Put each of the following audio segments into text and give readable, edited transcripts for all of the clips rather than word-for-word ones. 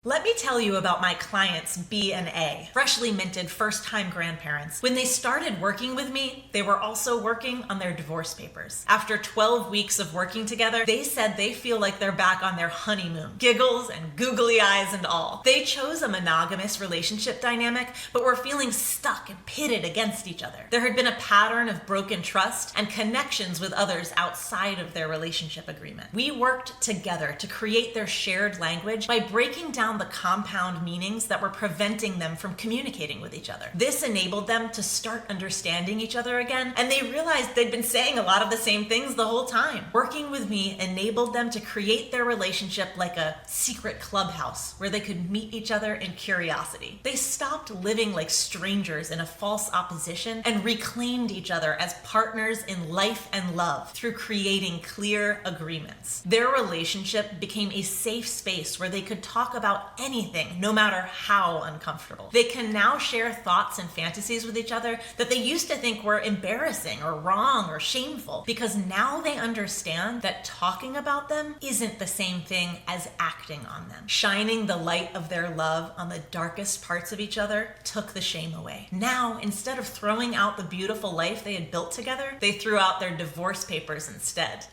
Let me tell you about my clients B and A, freshly minted first-time grandparents. When they started working with me, they were also working on their divorce papers. After 12 weeks of working together, they said they feel like they're back on their honeymoon. Giggles and googly eyes and all. They chose a monogamous relationship dynamic, but were feeling stuck and pitted against each other. There had been a pattern of broken trust and connections with others outside of their relationship agreement. We worked together to create their shared language by breaking down the compound meanings that were preventing them from communicating with each other. This enabled them to start understanding each other again, and they realized they'd been saying a lot of the same things the whole time. Working with me enabled them to create their relationship like a secret clubhouse where they could meet each other in curiosity. They stopped living like strangers in a false opposition and reclaimed each other as partners in life and love through creating clear agreements. Their relationship became a safe space where they could talk about anything, no matter how uncomfortable. They can now share thoughts and fantasies with each other that they used to think were embarrassing or wrong or shameful, because now they understand that talking about them isn't the same thing as acting on them. Shining the light of their love on the darkest parts of each other took the shame away. Now, instead of throwing out the beautiful life they had built together, they threw out their divorce papers instead.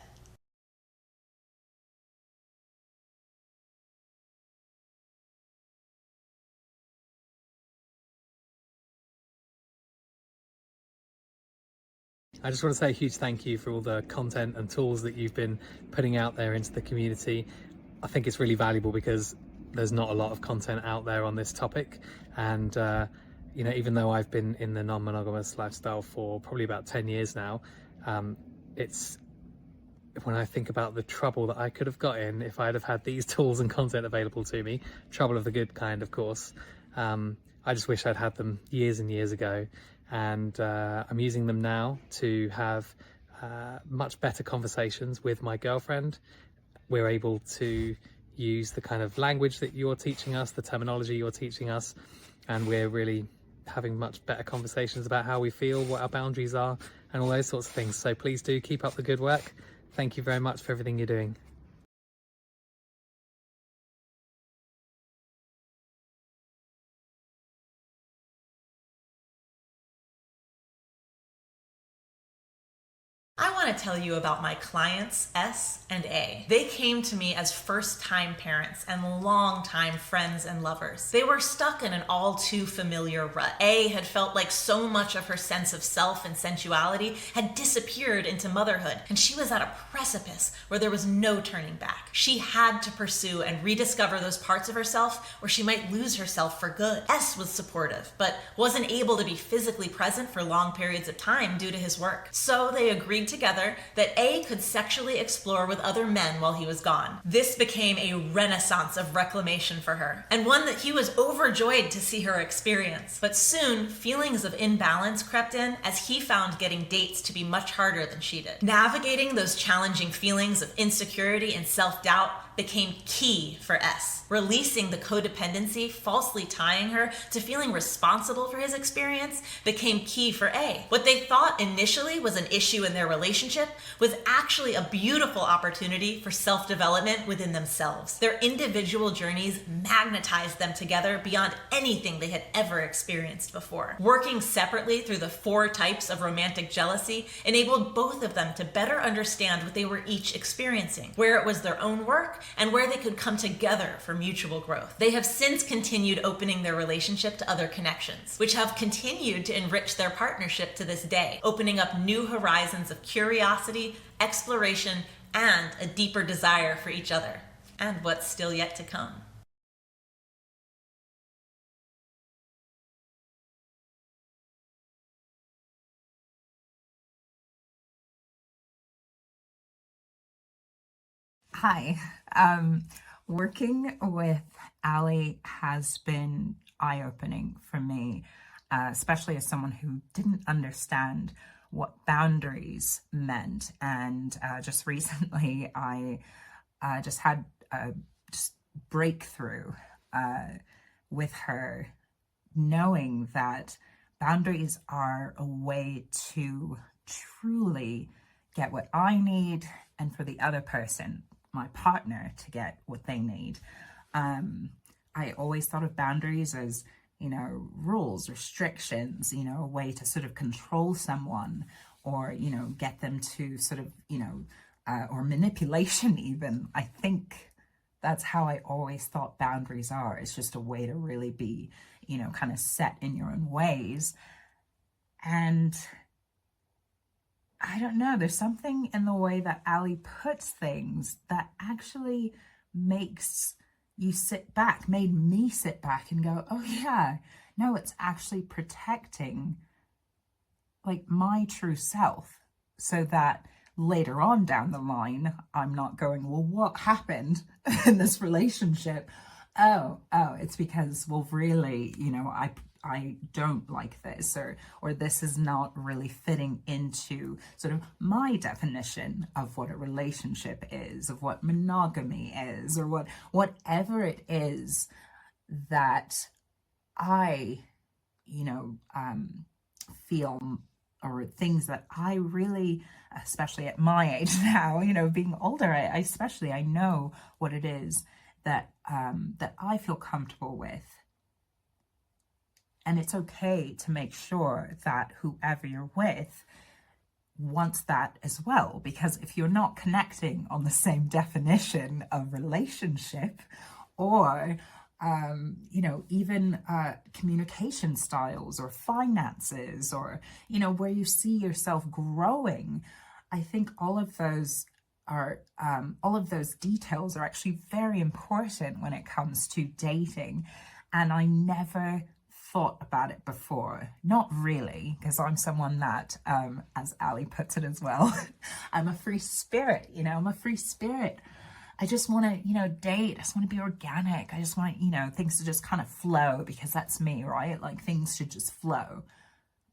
I just want to say a huge thank you for all the content and tools that you've been putting out there into the community. I think it's really valuable because there's not a lot of content out there on this topic, and even though I've been in the non-monogamous lifestyle for probably about 10 years now, it's when I think about the trouble that I could have got in if I'd have had these tools and content available to me, trouble of the good kind, of course. I just wish I'd had them years and years ago, and I'm using them now to have much better conversations with my girlfriend. We're able to use the kind of language that you're teaching us, the terminology you're teaching us, and we're really having much better conversations about how we feel, what our boundaries are, and all those sorts of things. So please do keep up the good work. Thank you very much for everything you're doing. I want to tell you about my clients S and A. They came to me as first-time parents and long-time friends and lovers. They were stuck in an all too familiar rut. A had felt like so much of her sense of self and sensuality had disappeared into motherhood, and she was at a precipice where there was no turning back. She had to pursue and rediscover those parts of herself where she might lose herself for good. S was supportive, but wasn't able to be physically present for long periods of time due to his work. So they agreed together that A could sexually explore with other men while he was gone. This became a renaissance of reclamation for her, and one that he was overjoyed to see her experience. But soon, feelings of imbalance crept in as he found getting dates to be much harder than she did. Navigating those challenging feelings of insecurity and self-doubt became key for S. Releasing the codependency falsely tying her to feeling responsible for his experience became key for A. What they thought initially was an issue in their relationship was actually a beautiful opportunity for self-development within themselves. Their individual journeys magnetized them together beyond anything they had ever experienced before. Working separately through the 4 types of romantic jealousy enabled both of them to better understand what they were each experiencing, where it was their own work, and where they could come together for mutual growth. They have since continued opening their relationship to other connections, which have continued to enrich their partnership to this day, opening up new horizons of curiosity, exploration, and a deeper desire for each other, and what's still yet to come. Hi. Working with Ally has been eye-opening for me, especially as someone who didn't understand what boundaries meant. And just recently, I just had a breakthrough with her, knowing that boundaries are a way to truly get what I need and for the other person, my partner, to get what they need. I always thought of boundaries as, you know, rules, restrictions, you know, a way to sort of control someone, or, you know, get them to sort of, you know, or manipulation even. I think that's how I always thought boundaries are. It's just a way to really be, you know, kind of set in your own ways. And I don't know, there's something in the way that Ali puts things that actually makes you sit back, made me sit back and go, oh yeah, no, it's actually protecting like my true self, so that later on down the line, I'm not going, well, what happened in this relationship? Oh, it's because, well, really, you know, I don't like this, or this is not really fitting into sort of my definition of what a relationship is, of what monogamy is, or whatever it is that I, you know, feel, or things that I really, especially at my age now, you know, being older, I know what it is that that I feel comfortable with. And it's okay to make sure that whoever you're with wants that as well, because if you're not connecting on the same definition of relationship, or you know, even communication styles or finances, or, you know, where you see yourself growing, I think all of those details are actually very important when it comes to dating. And I never thought about it before. Not really, because I'm someone that, as Ali puts it as well, I'm a free spirit, you know, I'm a free spirit. I just want to, you know, date. I just want to be organic. I just want, you know, things to just kind of flow, because that's me, right? Like, things should just flow.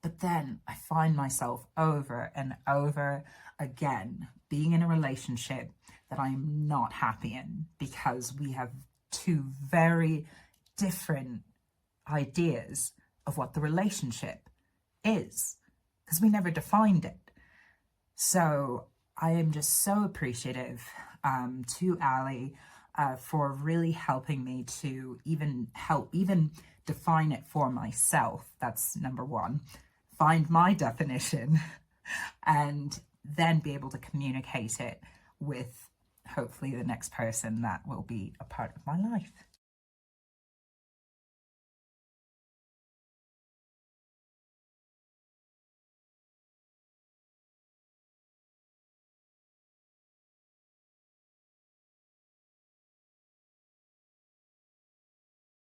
But then I find myself over and over again being in a relationship that I'm not happy in, because we have two very different ideas of what the relationship is, because we never defined it. So I am just so appreciative to Ali for really helping me to even define it for myself. That's number one. Find my definition and then be able to communicate it with hopefully the next person that will be a part of my life.